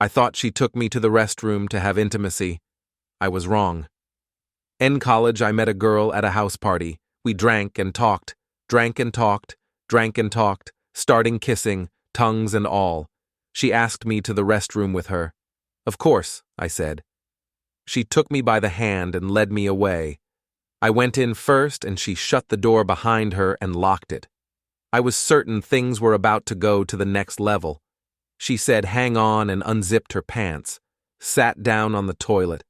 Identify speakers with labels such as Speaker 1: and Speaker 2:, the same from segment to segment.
Speaker 1: I thought she took me to the restroom to have intimacy. I was wrong. In college, I met a girl at a house party. We drank and talked, drank and talked, drank and talked, starting kissing, tongues and all. She asked me to the restroom with her. Of course, I said. She took me by the hand and led me away. I went in first and she shut the door behind her and locked it. I was certain things were about to go to the next level. She said hang on and unzipped her pants, sat down on the toilet.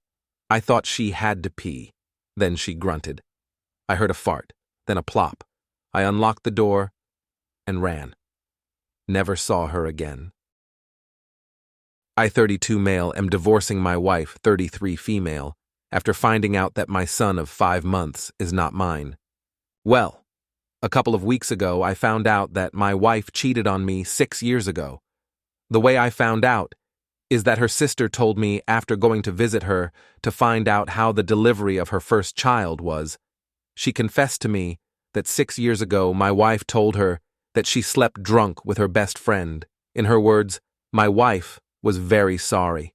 Speaker 1: I thought she had to pee. Then she grunted. I heard a fart, then a plop. I unlocked the door and ran. Never saw her again. I, 32 male, am divorcing my wife, 33 female, after finding out that my son of 5 months is not mine. Well, a couple of weeks ago I found out that my wife cheated on me 6 years ago. The way I found out is that her sister told me after going to visit her to find out how the delivery of her first child was. She confessed to me that 6 years ago my wife told her that she slept drunk with her best friend. In her words, my wife was very sorry.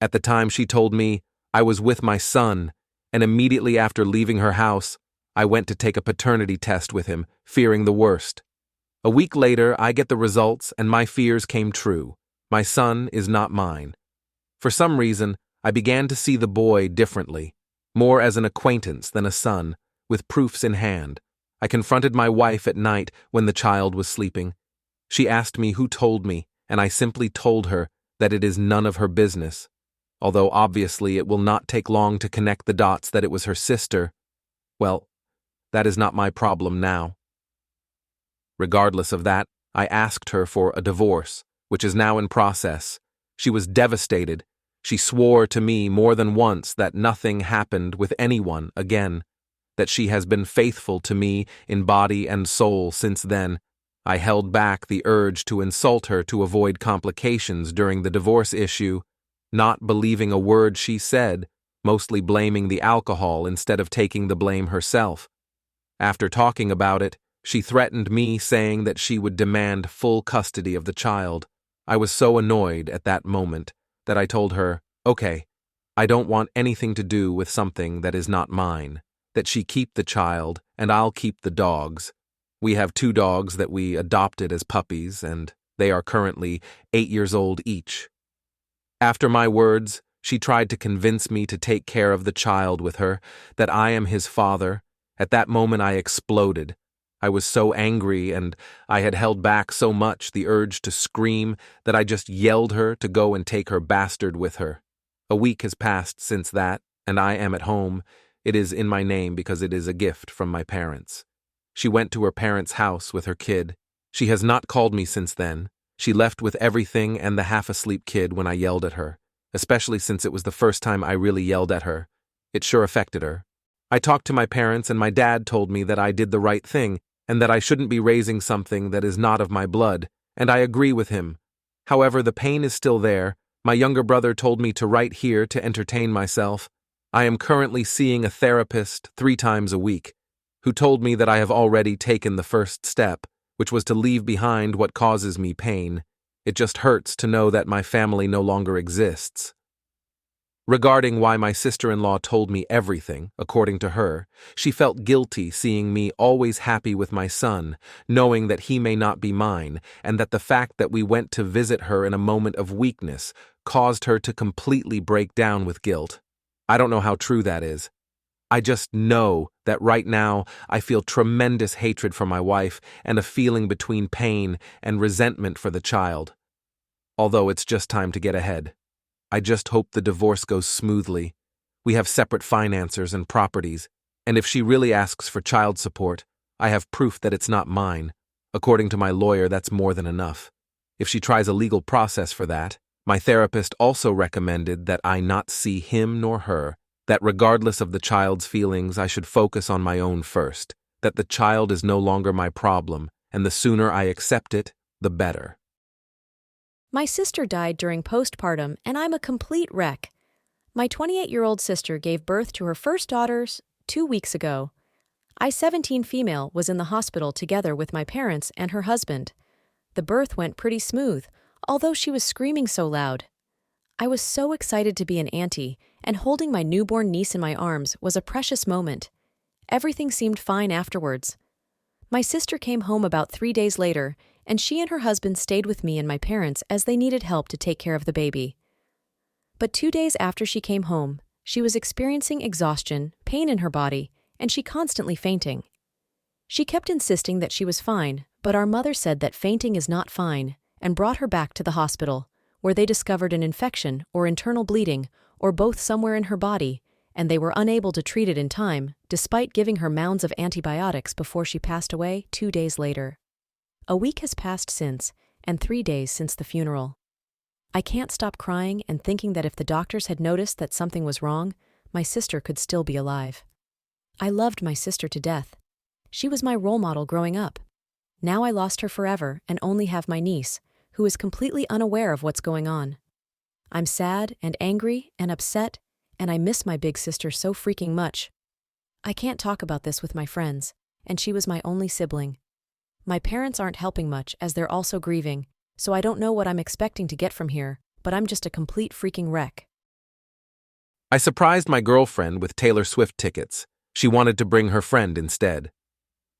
Speaker 1: At the time she told me I was with my son, and immediately after leaving her house, I went to take a paternity test with him, fearing the worst. A week later, I get the results and my fears came true. My son is not mine. For some reason, I began to see the boy differently, more as an acquaintance than a son, with proofs in hand. I confronted my wife at night when the child was sleeping. She asked me who told me, and I simply told her that it is none of her business. Although obviously it will not take long to connect the dots that it was her sister. Well, that is not my problem now. Regardless of that, I asked her for a divorce, which is now in process. She was devastated. She swore to me more than once that nothing happened with anyone again, that she has been faithful to me in body and soul since then. I held back the urge to insult her to avoid complications during the divorce issue, not believing a word she said, mostly blaming the alcohol instead of taking the blame herself. After talking about it, she threatened me, saying that she would demand full custody of the child. I was so annoyed at that moment that I told her, okay, I don't want anything to do with something that is not mine, that she keep the child and I'll keep the dogs. We have 2 dogs that we adopted as puppies, and they are currently 8 years old each. After my words, she tried to convince me to take care of the child with her, that I am his father. At that moment I exploded. I was so angry and I had held back so much the urge to scream that I just yelled her to go and take her bastard with her. A week has passed since that, and I am at home. It is in my name because it is a gift from my parents. She went to her parents' house with her kid. She has not called me since then. She left with everything and the half-asleep kid when I yelled at her, especially since it was the first time I really yelled at her. It sure affected her. I talked to my parents and my dad told me that I did the right thing and that I shouldn't be raising something that is not of my blood, and I agree with him. However, the pain is still there. My younger brother told me to write here to entertain myself. I am currently seeing a therapist 3 times a week, who told me that I have already taken the first step, which was to leave behind what causes me pain. It just hurts to know that my family no longer exists. Regarding why my sister-in-law told me everything, according to her, she felt guilty seeing me always happy with my son, knowing that he may not be mine, and that the fact that we went to visit her in a moment of weakness caused her to completely break down with guilt. I don't know how true that is. I just know that right now I feel tremendous hatred for my wife and a feeling between pain and resentment for the child. Although it's just time to get ahead. I just hope the divorce goes smoothly. We have separate financiers and properties, and if she really asks for child support, I have proof that it's not mine. According to my lawyer, that's more than enough. If she tries a legal process for that, my therapist also recommended that I not see him nor her, that regardless of the child's feelings, I should focus on my own first, that the child is no longer my problem, and the sooner I accept it, the better.
Speaker 2: My sister died during postpartum, and I'm a complete wreck. My 28-year-old sister gave birth to her first daughters 2 weeks ago. I, 17 female, was in the hospital together with my parents and her husband. The birth went pretty smooth, although she was screaming so loud. I was so excited to be an auntie, and holding my newborn niece in my arms was a precious moment. Everything seemed fine afterwards. My sister came home about 3 days later, and she and her husband stayed with me and my parents as they needed help to take care of the baby. But 2 days after she came home, she was experiencing exhaustion, pain in her body, and she constantly fainting. She kept insisting that she was fine, but our mother said that fainting is not fine, and brought her back to the hospital, where they discovered an infection or internal bleeding, or both somewhere in her body, and they were unable to treat it in time, despite giving her mounds of antibiotics before she passed away 2 days later. A week has passed since, and 3 days since the funeral. I can't stop crying and thinking that if the doctors had noticed that something was wrong, my sister could still be alive. I loved my sister to death. She was my role model growing up. Now I lost her forever and only have my niece, who is completely unaware of what's going on. I'm sad and angry and upset, and I miss my big sister so freaking much. I can't talk about this with my friends, and she was my only sibling. My parents aren't helping much as they're also grieving, so I don't know what I'm expecting to get from here, but I'm just a complete freaking wreck.
Speaker 1: I surprised my girlfriend with Taylor Swift tickets. She wanted to bring her friend instead.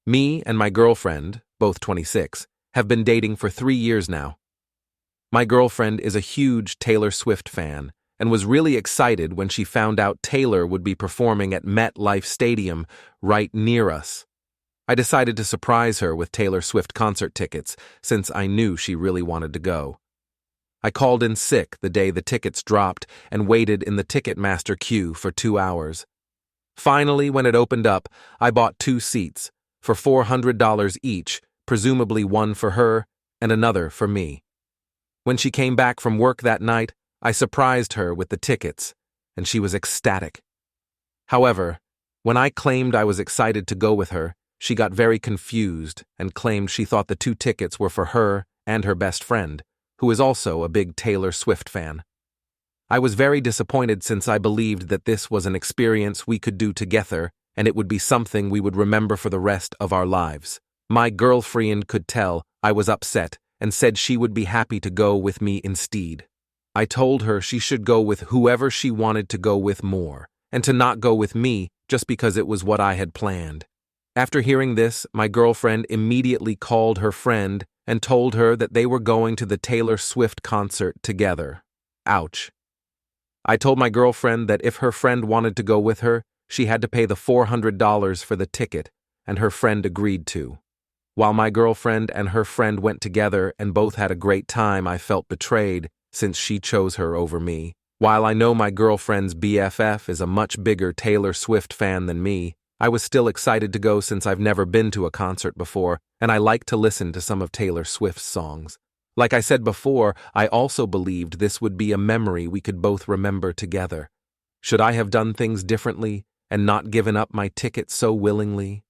Speaker 1: Me and my girlfriend, both 26, have been dating for 3 years now. My girlfriend is a huge Taylor Swift fan and was really excited when she found out Taylor would be performing at MetLife Stadium right near us. I decided to surprise her with Taylor Swift concert tickets since I knew she really wanted to go. I called in sick the day the tickets dropped and waited in the Ticketmaster queue for 2 hours. Finally, when it opened up, I bought 2 seats for $400 each, presumably one for her and another for me. When she came back from work that night, I surprised her with the tickets, and she was ecstatic. However, when I claimed I was excited to go with her, she got very confused and claimed she thought the 2 tickets were for her and her best friend, who is also a big Taylor Swift fan. I was very disappointed since I believed that this was an experience we could do together and it would be something we would remember for the rest of our lives. My girlfriend could tell I was upset and said she would be happy to go with me instead. I told her she should go with whoever she wanted to go with more, and to not go with me just because it was what I had planned. After hearing this, my girlfriend immediately called her friend and told her that they were going to the Taylor Swift concert together. Ouch. I told my girlfriend that if her friend wanted to go with her, she had to pay the $400 for the ticket, and her friend agreed to. While my girlfriend and her friend went together and both had a great time, I felt betrayed since she chose her over me. While I know my girlfriend's BFF is a much bigger Taylor Swift fan than me, I was still excited to go since I've never been to a concert before, and I like to listen to some of Taylor Swift's songs. Like I said before, I also believed this would be a memory we could both remember together. Should I have done things differently and not given up my ticket so willingly?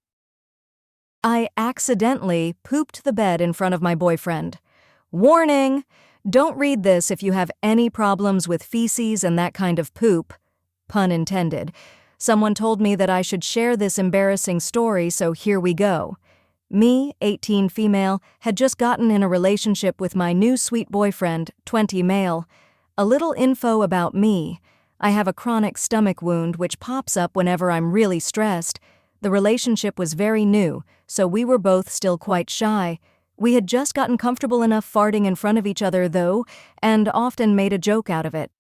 Speaker 3: I accidentally pooped the bed in front of my boyfriend. Warning! Don't read this if you have any problems with feces and that kind of poop. Pun intended. Someone told me that I should share this embarrassing story, so here we go. Me, 18 female, had just gotten in a relationship with my new sweet boyfriend, 20 male. A little info about me. I have a chronic stomach wound which pops up whenever I'm really stressed. The relationship was very new, so we were both still quite shy. We had just gotten comfortable enough farting in front of each other, though, and often made a joke out of it.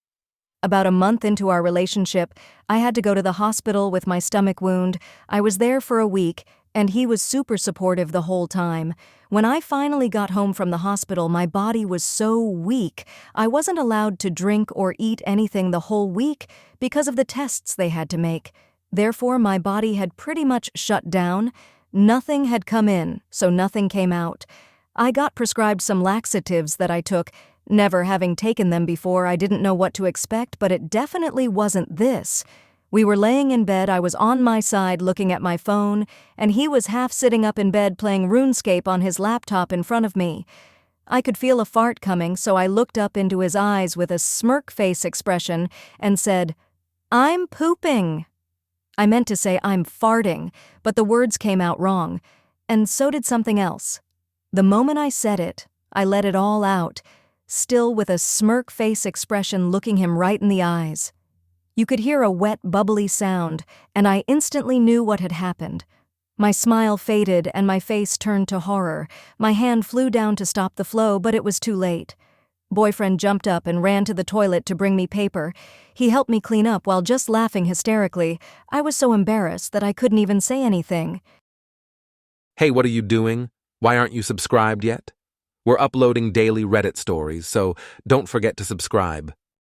Speaker 3: About a month into our relationship, I had to go to the hospital with my stomach wound. I was there for a week, and he was super supportive the whole time. When I finally got home from the hospital, my body was so weak. I wasn't allowed to drink or eat anything the whole week because of the tests they had to make. Therefore, my body had pretty much shut down. Nothing had come in, so nothing came out. I got prescribed some laxatives that I took. Never having taken them before, I didn't know what to expect, but it definitely wasn't this. We were laying in bed, I was on my side looking at my phone, and he was half sitting up in bed playing RuneScape on his laptop in front of me. I could feel a fart coming, so I looked up into his eyes with a smirk face expression and said, "I'm pooping." I meant to say I'm farting, but the words came out wrong, and so did something else. The moment I said it, I let it all out. still with a smirk face expression looking him right in the eyes. You could hear a wet, bubbly sound, and I instantly knew what had happened. My smile faded and my face turned to horror. My hand flew down to stop the flow, but it was too late. Boyfriend jumped up and ran to the toilet to bring me paper. He helped me clean up while just laughing hysterically. I was so embarrassed that I couldn't even say anything.
Speaker 1: Hey, what are you doing? Why aren't you subscribed yet? We're uploading daily Reddit stories, so don't forget to subscribe.